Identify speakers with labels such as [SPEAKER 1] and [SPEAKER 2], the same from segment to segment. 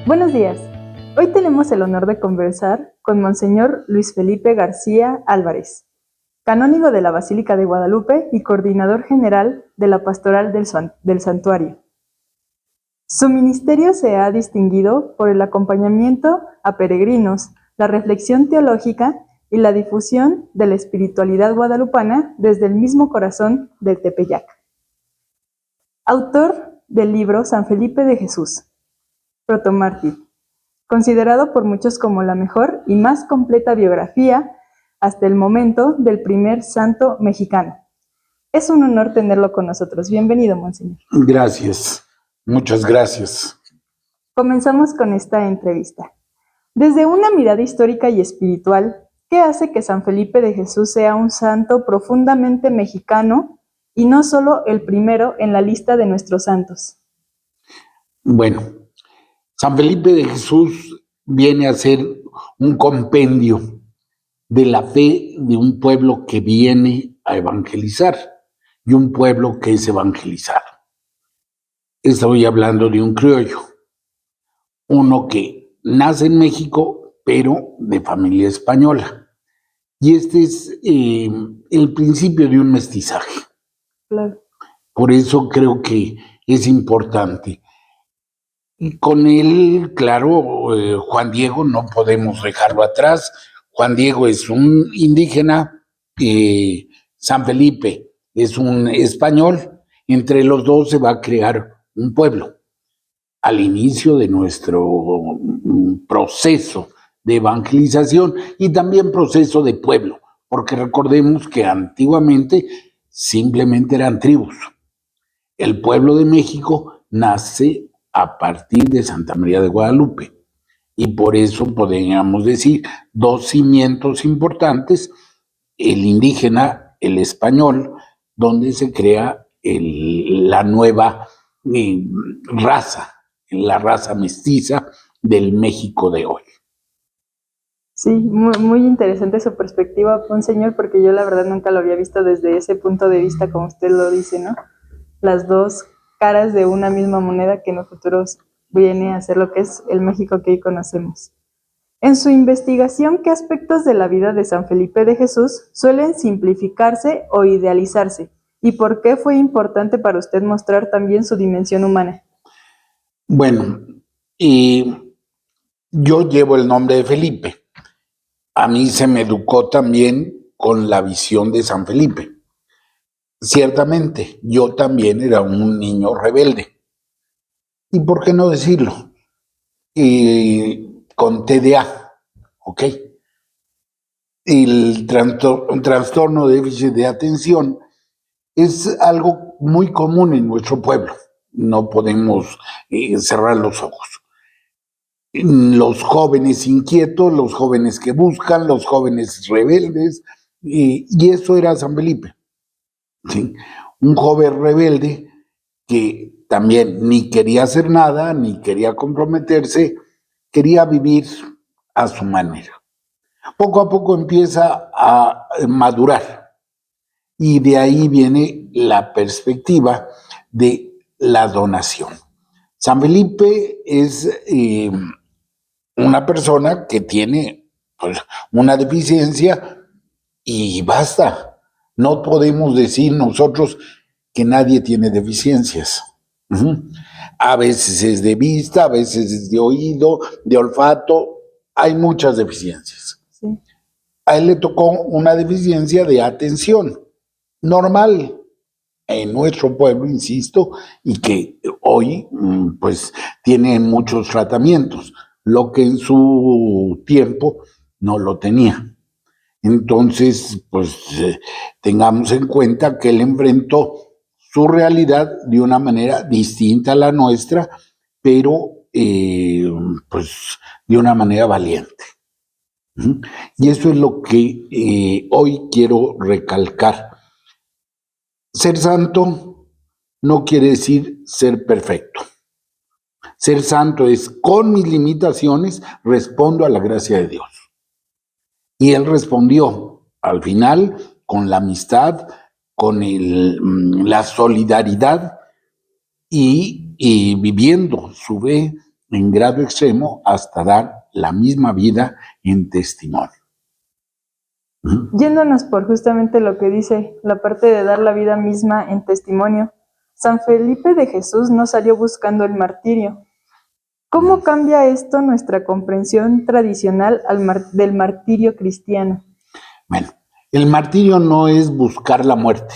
[SPEAKER 1] Buenos días. Hoy tenemos el honor de conversar con Monseñor Luis Felipe García Álvarez, canónigo de la Basílica de Guadalupe y coordinador general de la Pastoral del Santuario. Su ministerio se ha distinguido por el acompañamiento a peregrinos, la reflexión teológica y la difusión de la espiritualidad guadalupana desde el mismo corazón del Tepeyac. Autor del libro San Felipe de Jesús, protomártir, considerado por muchos como la mejor y más completa biografía hasta el momento del primer santo mexicano. Es un honor tenerlo con nosotros. Bienvenido, Monseñor.
[SPEAKER 2] Gracias, muchas gracias.
[SPEAKER 1] Comenzamos con esta entrevista. Desde una mirada histórica y espiritual, ¿qué hace que San Felipe de Jesús sea un santo profundamente mexicano y no solo el primero en la lista de nuestros santos?
[SPEAKER 2] Bueno, San Felipe de Jesús viene a ser un compendio de la fe de un pueblo que viene a evangelizar y un pueblo que es evangelizado. Estoy hablando de un criollo, uno que nace en México, pero de familia española. Y este es el principio de un mestizaje.
[SPEAKER 1] Claro.
[SPEAKER 2] Por eso creo que es importante. Y con él, claro, Juan Diego no podemos dejarlo atrás. Juan Diego es un indígena, San Felipe es un español. Entre los dos se va a crear un pueblo. Al inicio de nuestro proceso de evangelización y también proceso de pueblo, porque recordemos que antiguamente simplemente eran tribus. El pueblo de México nace a partir de Santa María de Guadalupe. Y por eso podríamos decir dos cimientos importantes, el indígena, el español, donde se crea la nueva raza, la raza mestiza del México de hoy.
[SPEAKER 1] Sí, muy interesante su perspectiva, Monseñor, porque yo la verdad nunca lo había visto desde ese punto de vista, como usted lo dice, ¿no? Las dos caras de una misma moneda que en los futuros viene a ser lo que es el México que hoy conocemos. En su investigación, ¿qué aspectos de la vida de San Felipe de Jesús suelen simplificarse o idealizarse? ¿Y por qué fue importante para usted mostrar también su dimensión humana?
[SPEAKER 2] Bueno, yo llevo el nombre de Felipe. A mí se me educó también con la visión de San Felipe. Ciertamente, yo también era un niño rebelde. ¿Y por qué no decirlo? Con TDA, ¿ok? El trastorno de déficit de atención es algo muy común en nuestro pueblo. No podemos cerrar los ojos. Los jóvenes inquietos, los jóvenes que buscan, los jóvenes rebeldes, y eso era San Felipe. ¿Sí? Un joven rebelde que también ni quería hacer nada, ni quería comprometerse, quería vivir a su manera. Poco a poco empieza a madurar y de ahí viene la perspectiva de la donación. San Felipe es una persona que tiene pues, una deficiencia y basta. No podemos decir nosotros que nadie tiene deficiencias. A veces es de vista, a veces es de oído, de olfato. Hay muchas deficiencias.
[SPEAKER 1] Sí.
[SPEAKER 2] A él le tocó una deficiencia de atención, normal en nuestro pueblo, insisto, y que hoy pues tiene muchos tratamientos, lo que en su tiempo no lo tenía. Entonces, pues tengamos en cuenta que él enfrentó su realidad de una manera distinta a la nuestra, pero pues de una manera valiente. Y eso es lo que hoy quiero recalcar. Ser santo no quiere decir ser perfecto. Ser santo es, con mis limitaciones, respondo a la gracia de Dios. Y él respondió al final con la amistad, con la solidaridad y viviendo su fe en grado extremo hasta dar la misma vida en testimonio.
[SPEAKER 1] Yéndonos por justamente lo que dice, la parte de dar la vida misma en testimonio, San Felipe de Jesús no salió buscando el martirio. ¿Cómo cambia esto nuestra comprensión tradicional del martirio cristiano?
[SPEAKER 2] Bueno, el martirio no es buscar la muerte,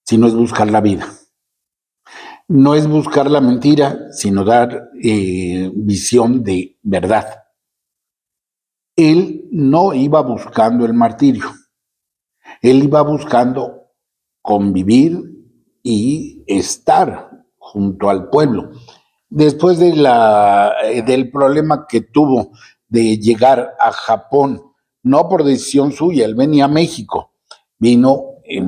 [SPEAKER 2] sino es buscar la vida. No es buscar la mentira, sino dar visión de verdad. Él no iba buscando el martirio, él iba buscando convivir y estar junto al pueblo. Después del problema que tuvo de llegar a Japón, no por decisión suya, él venía a México, vino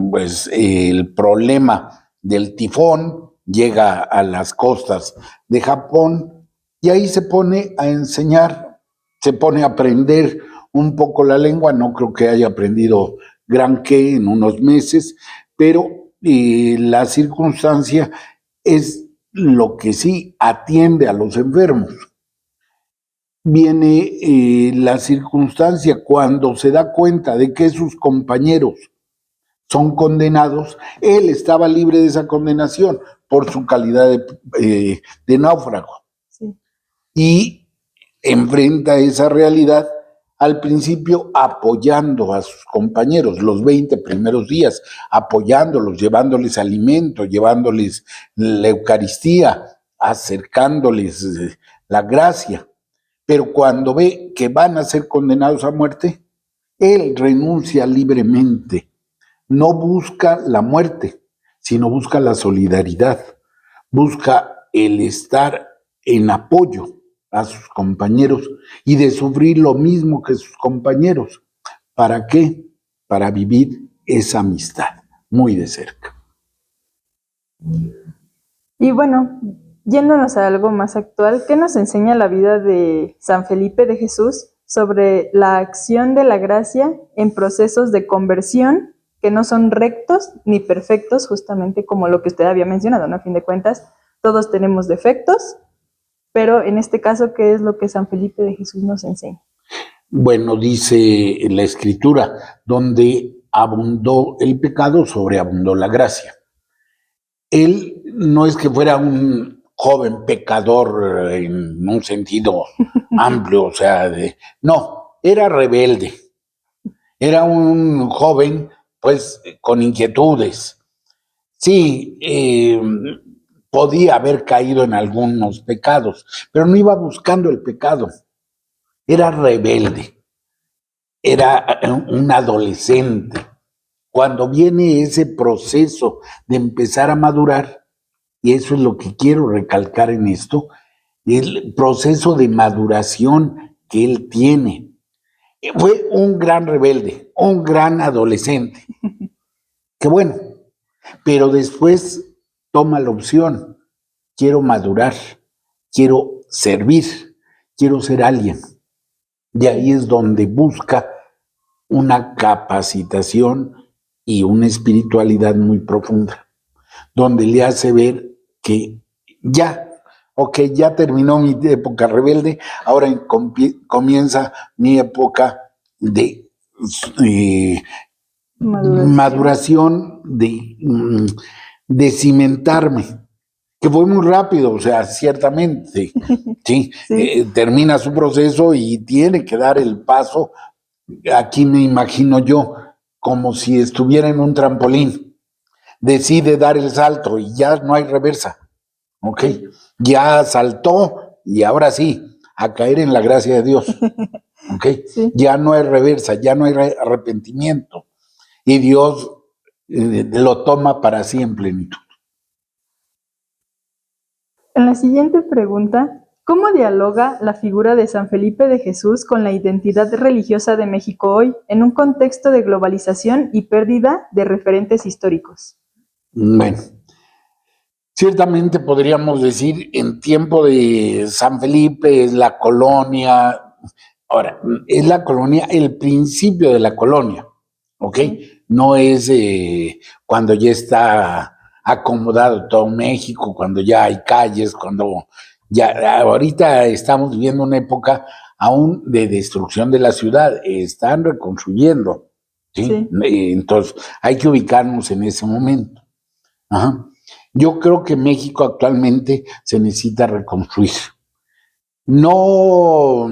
[SPEAKER 2] pues el problema del tifón, llega a las costas de Japón y ahí se pone a enseñar, se pone a aprender un poco la lengua. No creo que haya aprendido gran qué en unos meses, pero la circunstancia es lo que sí atiende a los enfermos. Viene la circunstancia cuando se da cuenta de que sus compañeros son condenados, él estaba libre de esa condenación por su calidad de náufrago.
[SPEAKER 1] Sí.
[SPEAKER 2] Y enfrenta esa realidad al principio apoyando a sus compañeros, los 20 primeros días, apoyándolos, llevándoles alimento, llevándoles la Eucaristía, acercándoles la gracia. Pero cuando ve que van a ser condenados a muerte, él renuncia libremente. No busca la muerte, sino busca la solidaridad, busca el estar en apoyo a sus compañeros y de sufrir lo mismo que sus compañeros. ¿Para qué? Para vivir esa amistad muy de cerca.
[SPEAKER 1] Y bueno, yéndonos a algo más actual, ¿qué nos enseña la vida de San Felipe de Jesús sobre la acción de la gracia en procesos de conversión que no son rectos ni perfectos, justamente como lo que usted había mencionado, ¿no? A fin de cuentas, todos tenemos defectos, pero en este caso, ¿qué es lo que San Felipe de Jesús nos enseña?
[SPEAKER 2] Bueno, dice la Escritura, donde abundó el pecado, sobreabundó la gracia. Él no es que fuera un joven pecador en un sentido amplio, o sea, no, era rebelde. Era un joven, pues, con inquietudes. Sí, podía haber caído en algunos pecados, pero no iba buscando el pecado. Era rebelde. Era un adolescente. Cuando viene ese proceso de empezar a madurar, y eso es lo que quiero recalcar en esto, el proceso de maduración que él tiene. Fue un gran rebelde, un gran adolescente. Qué bueno, pero después toma la opción. Quiero madurar, quiero servir, quiero ser alguien. Y ahí es donde busca una capacitación y una espiritualidad muy profunda, donde le hace ver que ya, ya terminó mi época rebelde, ahora comienza mi época de maduración, de cimentarme, que fue muy rápido, o sea, ciertamente, sí, sí. Termina su proceso y tiene que dar el paso. Aquí me imagino yo como si estuviera en un trampolín, decide dar el salto y ya no hay reversa, ¿ok? Ya saltó y ahora sí, a caer en la gracia de Dios, ¿ok? Sí. Ya no hay reversa, ya no hay arrepentimiento y Dios lo toma para sí en plenitud.
[SPEAKER 1] En la siguiente pregunta, ¿cómo dialoga la figura de San Felipe de Jesús con la identidad religiosa de México hoy en un contexto de globalización y pérdida de referentes históricos?
[SPEAKER 2] Bueno, ciertamente podríamos decir en tiempo de San Felipe es la colonia, ahora, es la colonia, el principio de la colonia, ¿ok? No es cuando ya está acomodado todo México, cuando ya hay calles, cuando Ya, ahorita estamos viviendo una época aún de destrucción de la ciudad, están reconstruyendo, ¿sí?
[SPEAKER 1] Sí.
[SPEAKER 2] Entonces, hay que ubicarnos en ese momento. Ajá. Yo creo que México actualmente se necesita reconstruir. No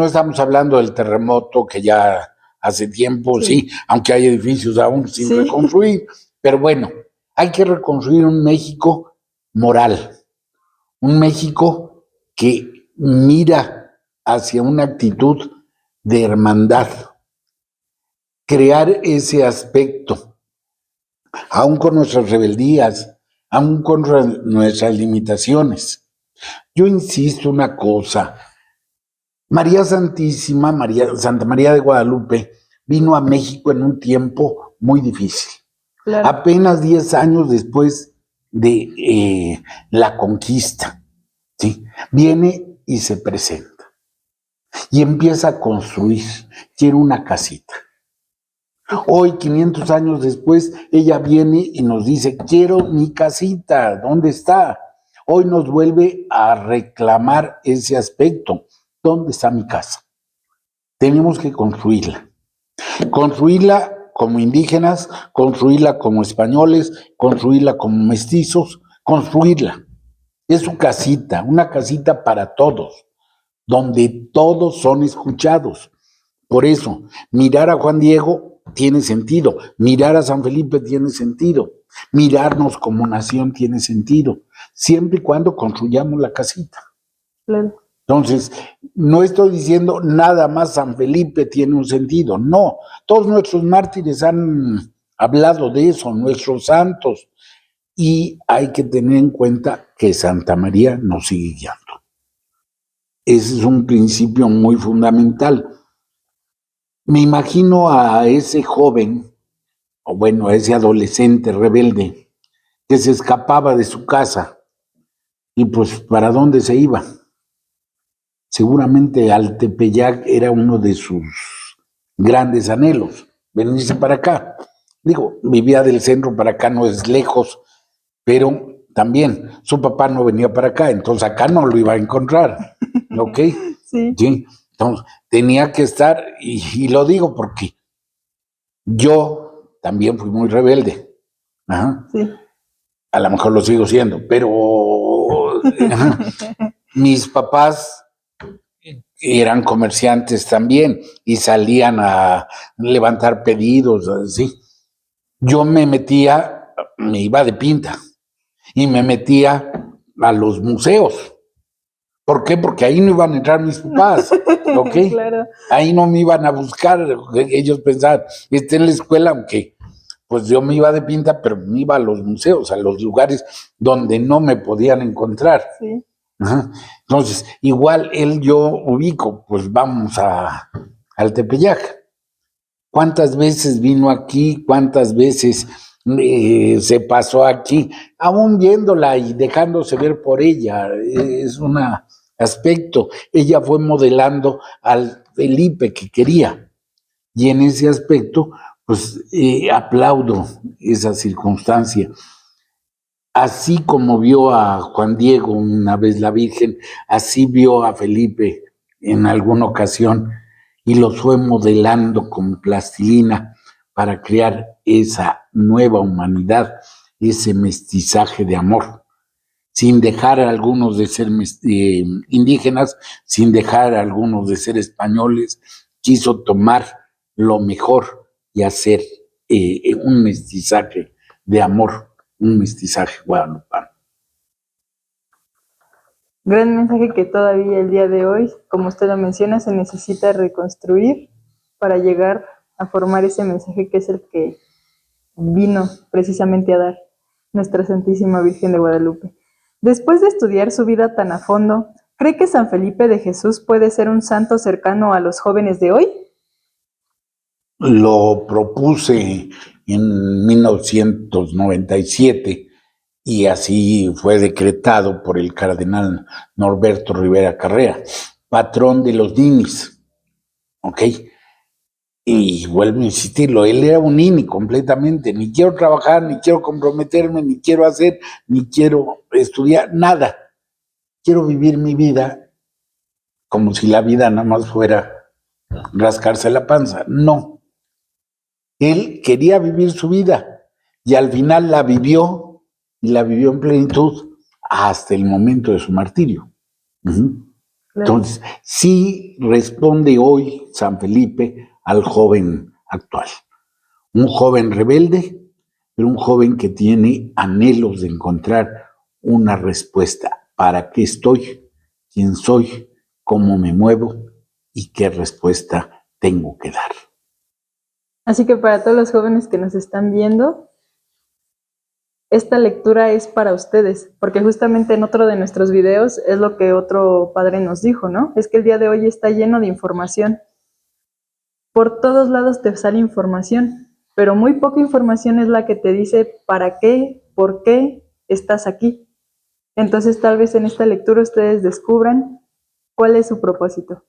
[SPEAKER 2] estamos hablando del terremoto que ya hace tiempo, sí, aunque hay edificios aún sin reconstruir, pero bueno, hay que reconstruir un México moral, un México que mira hacia una actitud de hermandad, crear ese aspecto, aún con nuestras rebeldías, aún con nuestras limitaciones. Yo insisto una cosa, María Santísima, Santa María de Guadalupe, vino a México en un tiempo muy difícil. Claro. Apenas 10 años después de la conquista, ¿sí? Viene y se presenta. Y empieza a construir. Quiere una casita. Hoy, 500 años después, ella viene y nos dice, quiero mi casita, ¿dónde está? Hoy nos vuelve a reclamar ese aspecto. ¿Dónde está mi casa? Tenemos que construirla. Construirla como indígenas, construirla como españoles, construirla como mestizos, construirla. Es su casita, una casita para todos, donde todos son escuchados. Por eso, mirar a Juan Diego tiene sentido, mirar a San Felipe tiene sentido, mirarnos como nación tiene sentido, siempre y cuando construyamos la casita. Claro. Entonces, no estoy diciendo nada más San Felipe tiene un sentido, no, todos nuestros mártires han hablado de eso, nuestros santos, y hay que tener en cuenta que Santa María nos sigue guiando. Ese es un principio muy fundamental. Me imagino a ese joven, o bueno, a ese adolescente rebelde, que se escapaba de su casa, y pues, ¿para dónde se iba? Seguramente al Tepeyac era uno de sus grandes anhelos, venirse para acá. Digo, vivía del centro para acá, no es lejos, pero también su papá no venía para acá, entonces acá no lo iba a encontrar, ¿ok? Sí. Sí. Entonces tenía que estar, y lo digo porque yo también fui muy rebelde. Ajá. Sí. A lo mejor lo sigo siendo, pero mis papás eran comerciantes también y salían a levantar pedidos, así. Yo me iba de pinta y me metía a los museos. ¿Por qué? Porque ahí no iban a entrar mis papás, ¿ok? Claro. Ahí no me iban a buscar, ellos pensaban, está en la escuela, aunque pues yo me iba de pinta, pero me iba a los museos, a los lugares donde no me podían encontrar. Sí. Ajá. Entonces, igual yo ubico, pues vamos al Tepeyac. ¿Cuántas veces vino aquí? ¿Cuántas veces se pasó aquí? Aún viéndola y dejándose ver por ella, es un aspecto. Ella fue modelando al Felipe que quería. Y en ese aspecto, pues aplaudo esa circunstancia. Así como vio a Juan Diego una vez la Virgen, así vio a Felipe en alguna ocasión y los fue modelando con plastilina para crear esa nueva humanidad, ese mestizaje de amor, sin dejar a algunos de ser indígenas, sin dejar a algunos de ser españoles, quiso tomar lo mejor y hacer un mestizaje de amor, un mestizaje guadalupano.
[SPEAKER 1] Gran mensaje que todavía el día de hoy, como usted lo menciona, se necesita reconstruir para llegar a formar ese mensaje que es el que vino precisamente a dar nuestra Santísima Virgen de Guadalupe. Después de estudiar su vida tan a fondo, ¿cree que San Felipe de Jesús puede ser un santo cercano a los jóvenes de hoy?
[SPEAKER 2] Lo propuse en 1997 y así fue decretado por el cardenal Norberto Rivera Carrea, patrón de los ninis, ¿ok? Y vuelvo a insistirlo, él era un nini completamente, ni quiero trabajar, ni quiero comprometerme, ni quiero hacer, ni quiero estudiar, nada. quiero vivir mi vida como si la vida nada más fuera rascarse la panza. No. Él quería vivir su vida y al final la vivió y la vivió en plenitud hasta el momento de su martirio. Uh-huh. Entonces, sí responde hoy San Felipe al joven actual. Un joven rebelde, pero un joven que tiene anhelos de encontrar una respuesta. ¿Para qué estoy? ¿Quién soy? ¿Cómo me muevo? ¿Y qué respuesta tengo que dar?
[SPEAKER 1] Así que para todos los jóvenes que nos están viendo, esta lectura es para ustedes, porque justamente en otro de nuestros videos es lo que otro padre nos dijo, ¿no? Es que el día de hoy está lleno de información. Por todos lados te sale información, pero muy poca información es la que te dice para qué, por qué estás aquí. Entonces tal vez en esta lectura ustedes descubran cuál es su propósito.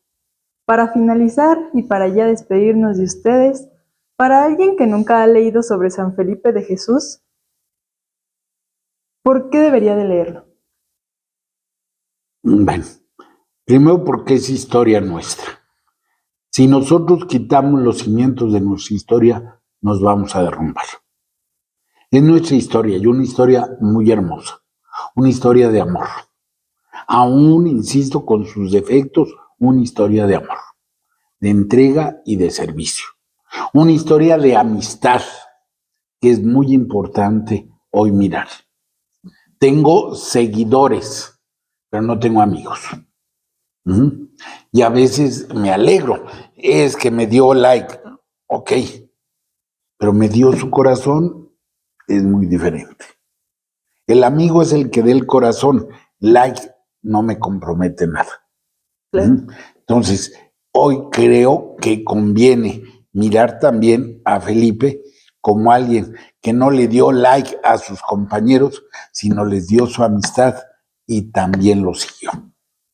[SPEAKER 1] Para finalizar y para ya despedirnos de ustedes, para alguien que nunca ha leído sobre San Felipe de Jesús, ¿por qué debería de leerlo?
[SPEAKER 2] Bueno, primero porque es historia nuestra. Si nosotros quitamos los cimientos de nuestra historia, nos vamos a derrumbar. Es nuestra historia y una historia muy hermosa, una historia de amor. Aún, insisto, con sus defectos, una historia de amor, de entrega y de servicio. Una historia de amistad, que es muy importante hoy mirar. Tengo seguidores, pero no tengo amigos. Y a veces me alegro, es que me dio like, ok, pero me dio su corazón, es muy diferente. El amigo es el que dé el corazón, like no me compromete nada. Claro. Entonces, hoy creo que conviene mirar también a Felipe como alguien que no le dio like a sus compañeros, sino les dio su amistad y también lo siguió.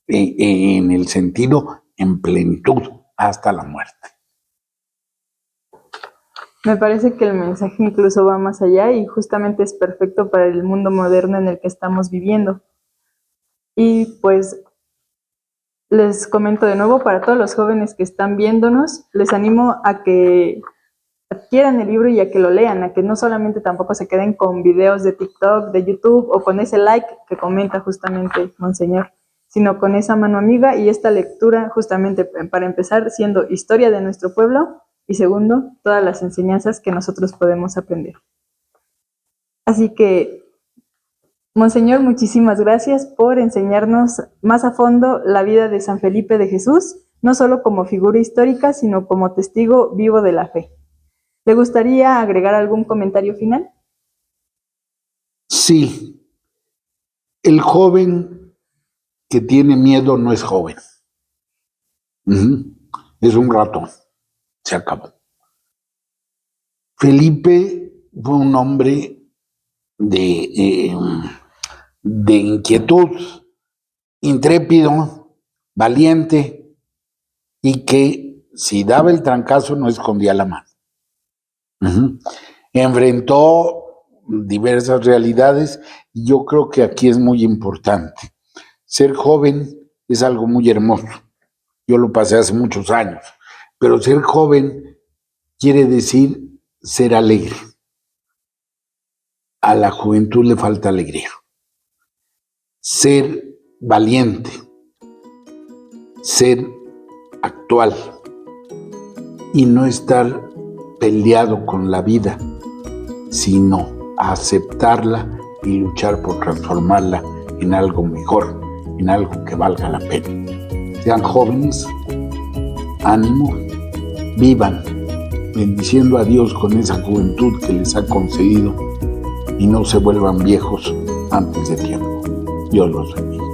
[SPEAKER 2] En el sentido, en plenitud, hasta la muerte.
[SPEAKER 1] Me parece que el mensaje incluso va más allá y justamente es perfecto para el mundo moderno en el que estamos viviendo. Y pues les comento de nuevo, para todos los jóvenes que están viéndonos, les animo a que adquieran el libro y a que lo lean, a que no solamente tampoco se queden con videos de TikTok, de YouTube o con ese like que comenta justamente Monseñor, sino con esa mano amiga y esta lectura justamente para empezar siendo historia de nuestro pueblo y segundo, todas las enseñanzas que nosotros podemos aprender. Así que, Monseñor, muchísimas gracias por enseñarnos más a fondo la vida de San Felipe de Jesús, no solo como figura histórica, sino como testigo vivo de la fe. ¿Le gustaría agregar algún comentario final?
[SPEAKER 2] Sí. El joven que tiene miedo no es joven. Es un ratón. Se acabó. Felipe fue un hombre de inquietud, intrépido, valiente y que si daba el trancazo no escondía la mano. Enfrentó diversas realidades y yo creo que aquí es muy importante. Ser joven es algo muy hermoso. Yo lo pasé hace muchos años, pero ser joven quiere decir ser alegre. A la juventud le falta alegría. Ser valiente, ser actual y no estar peleado con la vida, sino aceptarla y luchar por transformarla en algo mejor, en algo que valga la pena. Sean jóvenes, ánimo, vivan, bendiciendo a Dios con esa juventud que les ha concedido y no se vuelvan viejos antes de tiempo. Dios los bendiga.